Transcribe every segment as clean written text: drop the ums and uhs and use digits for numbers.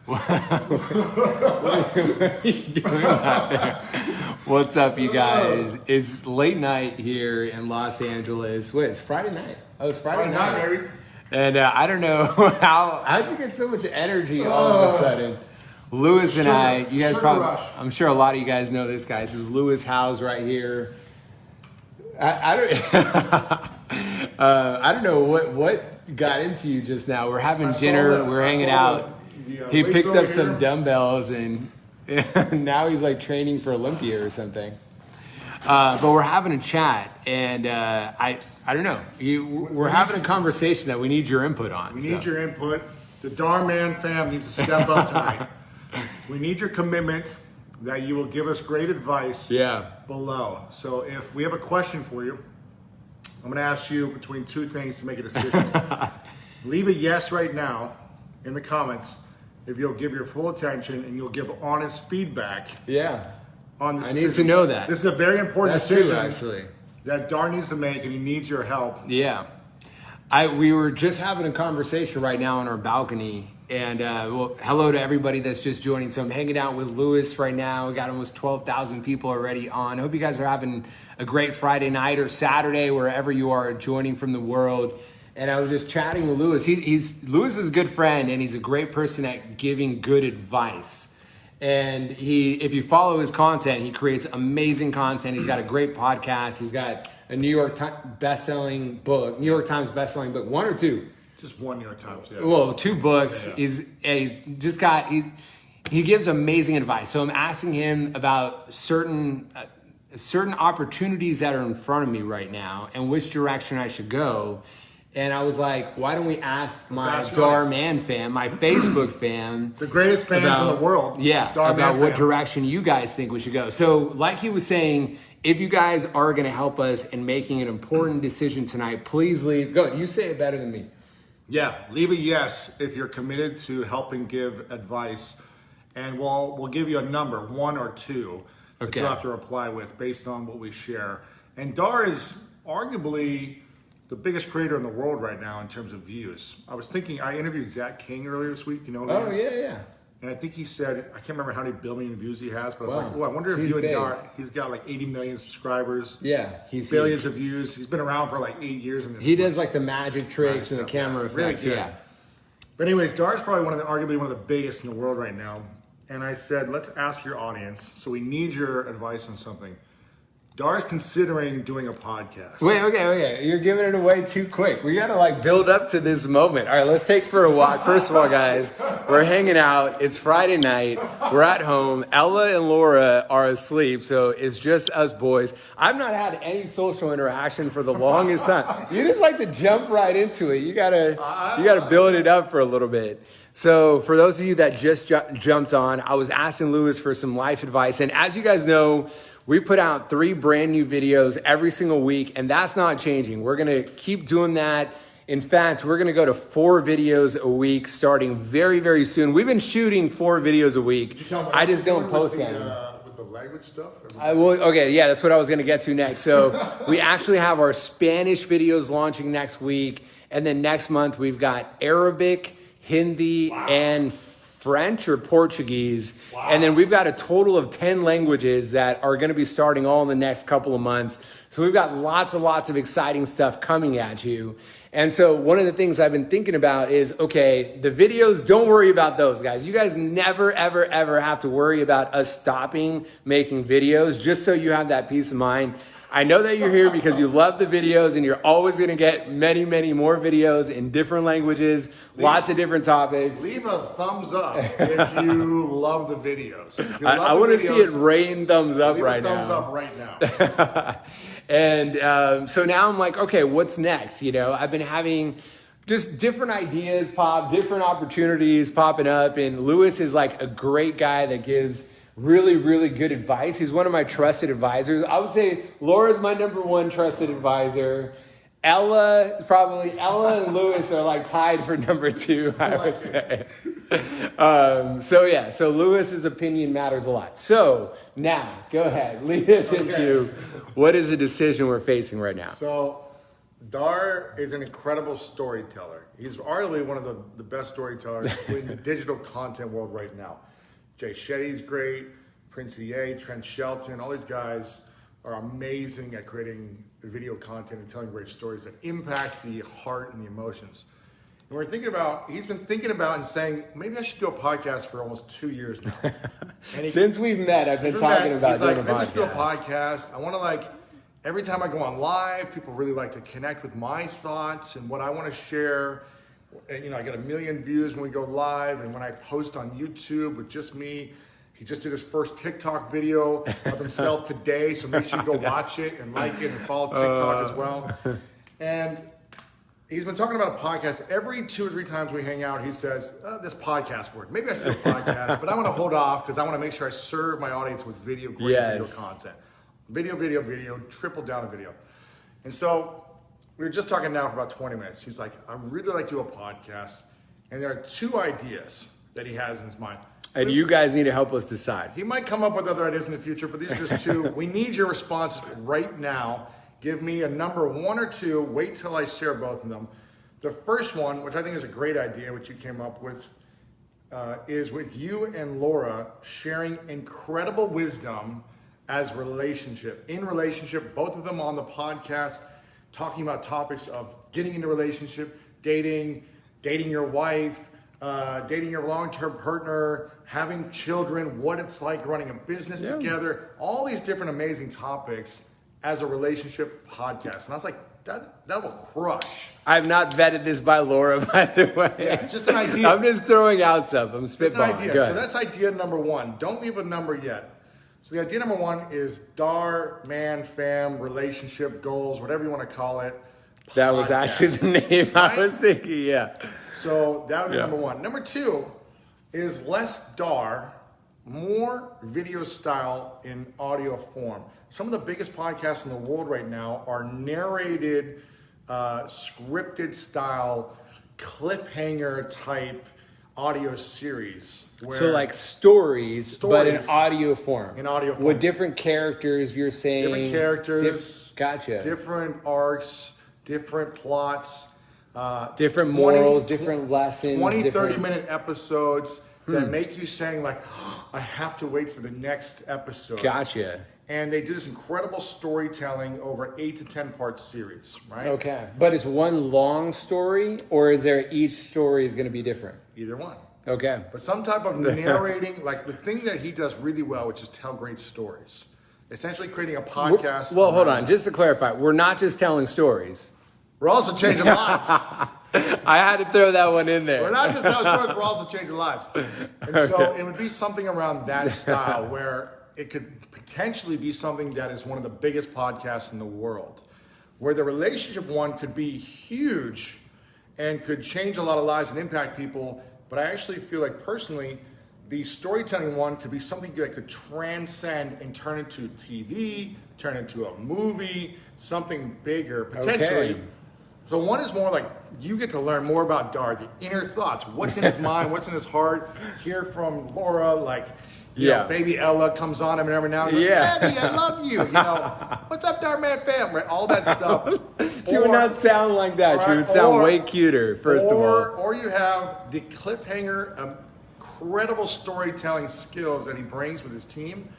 What are you doing out there? What's up, you guys? It's late night here in Los Angeles. Wait, it's Friday night. Oh, it's Friday night. Baby. And I don't know how'd you get so much energy all of a sudden? Lewis and I, you guys probably, I'm sure a lot of you guys know this guy. This is Lewis Howes right here. I don't know what got into you just now. We're having dinner, we're hanging out. He picked up some dumbbells and now he's like training for Olympia or something. But we're having a chat, and I don't know. We're having a conversation that we need your input on. We need your input. The Dhar Mann fam needs to step up tonight. We need your commitment that you will give us great advice below. So if we have a question for you, I'm going to ask you between two things to make a decision. Leave a yes right now in the comments if you'll give your full attention and you'll give honest feedback. On this decision. Need to know that. This is a very important decision true, actually. That Dhar needs to make, and he needs your help. We were just having a conversation right now on our balcony, and hello to everybody that's just joining. So I'm hanging out with Lewis right now. We got almost 12,000 people already on. I hope you guys are having a great Friday night or Saturday, wherever you are joining from the world. And I was just chatting with Lewis. Lewis is a good friend, and he's a great person at giving good advice. And if you follow his content, he creates amazing content. He's got a great podcast. He's got a New York Times bestselling book, one or two? Just one New York Times, yeah. Well, two books. Yeah. He gives amazing advice. So I'm asking him about certain opportunities that are in front of me right now and which direction I should go. And I was like, why don't we ask my Dhar Mann fam, my Facebook fam. The greatest fans in the world. About what direction you guys think we should go. So like he was saying, if you guys are going to help us in making an important decision tonight, please leave. Go, you say it better than me. Yeah, leave a yes if you're committed to helping give advice. And we'll give you a number, 1 or 2, that you'll have to reply with based on what we share. And Dhar is arguably the biggest creator in the world right now in terms of views. I was thinking, I interviewed Zach King earlier this week. You know who he is? Yeah. And I think he said, I can't remember how many billion views he has, but I was like, I wonder if you and Dhar, he's got like 80 million subscribers. Yeah, he's billions of views. He's been around for like 8 years in this. He does like the magic tricks and the camera effects. Really good. But anyways, Dhar is probably arguably one of the biggest in the world right now. And I said, let's ask your audience. So we need your advice on something. Dhar is considering doing a podcast. Wait, okay. You're giving it away too quick. We gotta like build up to this moment. All right, let's take for a walk. First of all, guys, we're hanging out. It's Friday night. We're at home. Ella and Laura are asleep, so it's just us boys. I've not had any social interaction for the longest time. You just like to jump right into it. You gotta build it up for a little bit. So for those of you that just jumped on, I was asking Lewis for some life advice, and as you guys know, we put out 3 brand new videos every single week, and that's not changing. We're gonna keep doing that. In fact, we're gonna go to 4 videos a week starting very, very soon. We've been shooting 4 videos a week. I just don't post them. With the language stuff? That's what I was gonna get to next. So we actually have our Spanish videos launching next week, and then next month we've got Arabic, Hindi, and French or Portuguese. And then we've got a total of 10 languages that are going to be starting all in the next couple of months. So we've got lots of exciting stuff coming at you. And so one of the things I've been thinking about is, okay, the videos, don't worry about those, guys. You guys never, ever have to worry about us stopping making videos, just so you have that peace of mind. I know that you're here because you love the videos, and you're always going to get many more videos in different languages, lots of different topics. Leave a thumbs up if you love the videos. I want to see it rain thumbs up right now. Thumbs up right now. And so now I'm like, okay, what's next? You know, I've been having just different ideas different opportunities popping up, and Lewis is like a great guy that gives really good advice. He's one of my trusted advisors. I would say Laura's my number 1 trusted advisor. Ella and Lewis are like tied for number 2, I would say. So Lewis's opinion matters a lot. So now, go ahead, lead us into what is the decision we're facing right now. So Dhar is an incredible storyteller. He's arguably one of the best storytellers in the digital content world right now. Jay Shetty's great, Prince EA, Trent Shelton, all these guys are amazing at creating video content and telling great stories that impact the heart and the emotions. And he's been thinking about and saying, maybe I should do a podcast for almost 2 years now. Since we've met, I've been talking about doing a podcast. Maybe I should do a podcast. I want to every time I go on live, people really like to connect with my thoughts and what I want to share. And, I get 1 million views when we go live, and when I post on YouTube with just me. He just did his first TikTok video of himself today, so make sure you go watch it and like it and follow TikTok as well. And he's been talking about a podcast. Every 2 or 3 times we hang out, he says, this podcast word. Maybe I should do a podcast, but I want to hold off because I want to make sure I serve my audience with great video content. Video, triple down on video. And so we were just talking now for about 20 minutes. He's like, I really like to do a podcast. And there are 2 ideas that he has in his mind. And you guys need to help us decide. He might come up with other ideas in the future, but these are just 2. We need your responses right now. Give me a number 1 or 2. Wait till I share both of them. The first one, which I think is a great idea, which you came up with, is with you and Laura sharing incredible wisdom as in relationship, both of them on the podcast, talking about topics of getting into relationship, dating your wife, dating your long-term partner, having children, what it's like running a business together, all these different amazing topics as a relationship podcast. And I was like, that will crush. I have not vetted this by Laura, by the way. Yeah, it's just an idea. I'm just throwing out stuff. I'm spitballing. So that's idea number 1. Don't leave a number yet. So the idea number 1 is Dhar Mann Fam relationship goals, whatever you want to call it. That was actually the name I was thinking, yeah. So that would be number 1. Number 2 is less Dhar, more video style in audio form. Some of the biggest podcasts in the world right now are narrated, scripted style, cliffhanger type audio series. So like stories, but in audio form. In audio form. With different characters, you're saying. Different characters. Gotcha. Different arcs, different plots. Different morals, different lessons. 20, 30-minute episodes that make you saying like, oh, I have to wait for the next episode. Gotcha. And they do this incredible storytelling over 8 to 10 part series, right? Okay. But is one long story, or is there each story is going to be different? Either one. Okay. But some type of narrating, like the thing that he does really well, which is tell great stories. Essentially creating a podcast. Well, hold on. Just to clarify, we're not just telling stories. We're also changing lives. I had to throw that one in there. We're not just telling stories, we're also changing lives. And so it would be something around that style where it could potentially be something that is one of the biggest podcasts in the world, where the relationship one could be huge and could change a lot of lives and impact people. But I actually feel like personally, the storytelling one could be something that could transcend and turn into TV, turn into a movie, something bigger potentially. Okay. So one is more like you get to learn more about Dhar, the inner thoughts, what's in his mind, what's in his heart. Hear from Laura, like, you know, baby Ella comes on him every now and then. Daddy, I love you. You know, what's up, Dhar Mann fam? Right? All that stuff. She would not sound like that. She would sound way cuter, first of all. Or you have the cliffhanger, incredible storytelling skills that he brings with his team,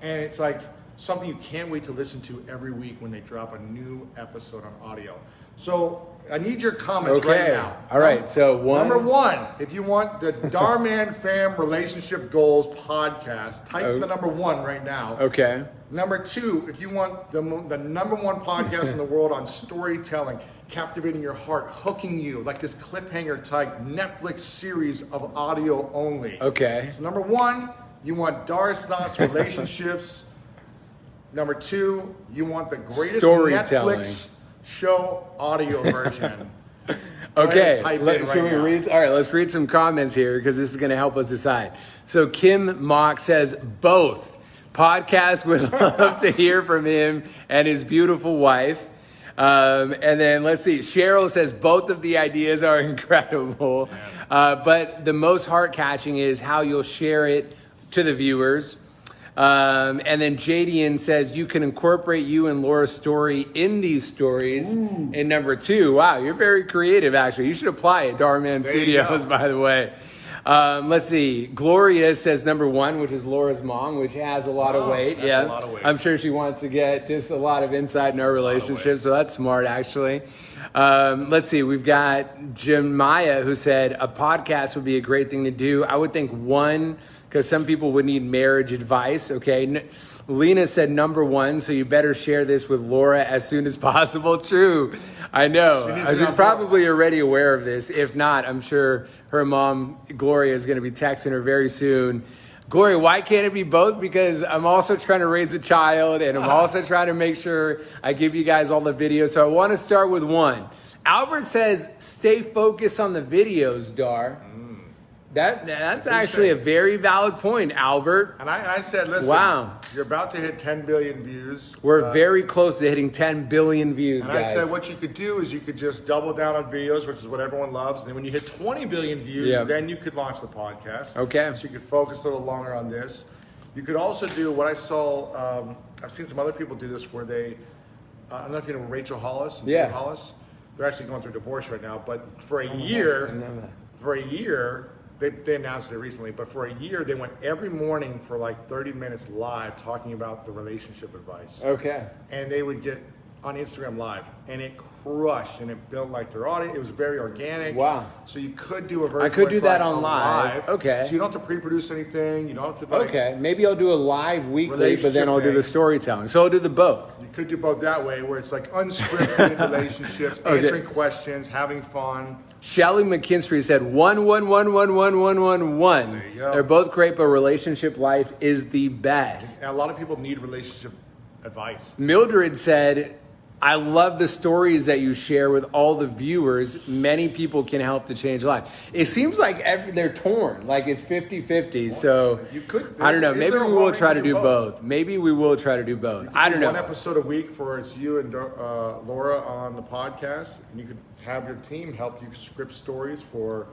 and it's like something you can't wait to listen to every week when they drop a new episode on audio. So I need your comments right now. All right. So number 1, if you want the Dhar Mann Fam Relationship Goals podcast, type the number 1 right now. Okay. Number 2, if you want the number 1 podcast in the world on storytelling, captivating your heart, hooking you, like this cliffhanger type Netflix series of audio only. Okay. So number 1, you want Dhar's thoughts, relationships. Number 2, you want the greatest Netflix show audio version. Okay, let's read some comments here because this is going to help us decide. So Kim Mock says both. Podcast would love to hear from him and his beautiful wife. And then let's see. Cheryl says both of the ideas are incredible. But the most heart-catching is how you'll share it to the viewers. And then Jadian says, you can incorporate you and Laura's story in these stories. Ooh. In number 2. Wow, you're very creative, actually. You should apply at Dhar Mann Studios, by the way. Let's see. Gloria says number 1, which is Laura's mom, which has a lot of weight. That's a lot of weight. I'm sure she wants to get just a lot of insight in our relationship, so that's smart, actually. Let's see. We've got Jemiah, who said a podcast would be a great thing to do. I would think 1, because some people would need marriage advice. Okay. Lena said number 1, so you better share this with Laura as soon as possible. True. I know. She's probably already aware of this. If not, I'm sure her mom, Gloria, is going to be texting her very soon. Gloria, why can't it be both? Because I'm also trying to raise a child, and I'm also trying to make sure I give you guys all the videos. So I want to start with 1. Albert says, stay focused on the videos, Dhar. That's actually a very valid point, Albert. And I said, listen, wow. You're about to hit 10 billion views. We're very close to hitting 10 billion views, and guys. I said what you could do is you could just double down on videos, which is what everyone loves. And then when you hit 20 billion views, then you could launch the podcast. Okay. So you could focus a little longer on this. You could also do what I saw, I've seen some other people do this where they, I don't know if you know Rachel Hollis. Yeah. Hollis. They're actually going through divorce right now. But for a year, they announced it recently, but for a year, they went every morning for like 30 minutes live talking about the relationship advice. Okay. And they would get on Instagram live, and it crushed, and it built like their audience. It was very organic. Wow. So you could do a version. I could do that like on live. Okay. So you don't have to pre-produce anything. You don't have to. Like, okay. Maybe I'll do a live weekly, but then I'll do the storytelling. So I'll do the both. You could do both that way, where it's like unscripted relationships, answering questions, having fun. Shelly McKinstry said 1, 1, 1, 1, 1, 1, 1, 1. There you go. They're both great, but relationship life is the best. And a lot of people need relationship advice. Mildred said, I love the stories that you share with all the viewers. Many people can help to change life. It seems like they're torn, like it's 50-50. So you could. I don't know. Maybe we will try to do both. Maybe we will try to do both. I don't know. 1 episode a week for it's you and Laura on the podcast, and you could have your team help you script stories for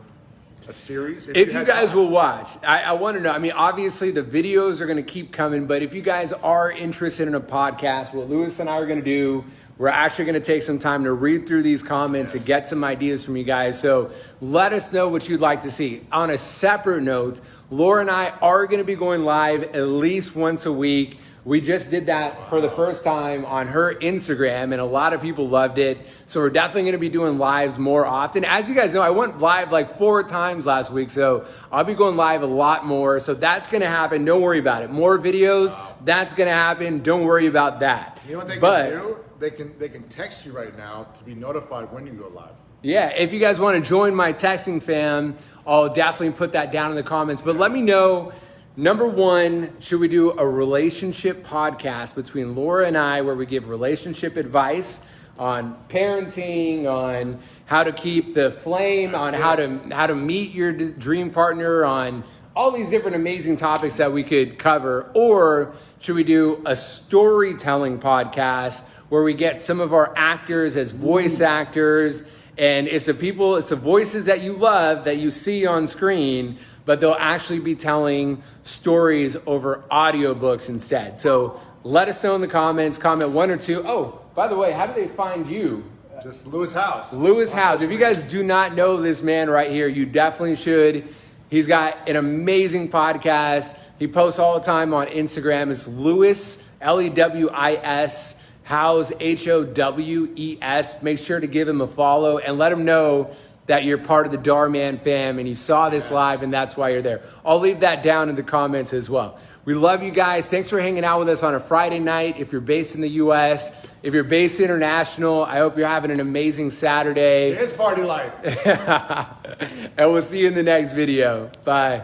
a series. If you guys will watch, I want to know. I mean, obviously the videos are going to keep coming, but if you guys are interested in a podcast, what Lewis and I are going to do, we're actually going to take some time to read through these comments and get some ideas from you guys. So let us know what you'd like to see. On a separate note, Laura and I are going to be going live at least once a week. We just did that for the first time on her Instagram, and a lot of people loved it. So we're definitely going to be doing lives more often. As you guys know, I went live like 4 times last week, so I'll be going live a lot more. So that's going to happen. Don't worry about it. More videos, that's going to happen. Don't worry about that. You know what they can do? They can text you right now to be notified when you go live. Yeah, if you guys want to join my texting fam, I'll definitely put that down in the comments. But let me know. Number 1, should we do a relationship podcast between Laura and I where we give relationship advice on parenting, on how to keep the flame, on how to meet your dream partner, on all these different amazing topics that we could cover? Or should we do a storytelling podcast where we get some of our actors as voice actors, and it's the voices that you love that you see on screen, but they'll actually be telling stories over audiobooks instead. So let us know in the comments, comment 1 or 2. Oh, by the way, how do they find you? Just Lewis House. Lewis House. If you guys do not know this man right here, you definitely should. He's got an amazing podcast. He posts all the time on Instagram. It's Lewis, Lewis, House, Howes. Make sure to give him a follow and let him know that you're part of the Dhar Mann fam and you saw this live and that's why you're there. I'll leave that down in the comments as well. We love you guys. Thanks for hanging out with us on a Friday night. If you're based in the U.S., if you're based international, I hope you're having an amazing Saturday. It's party life. And we'll see you in the next video. Bye.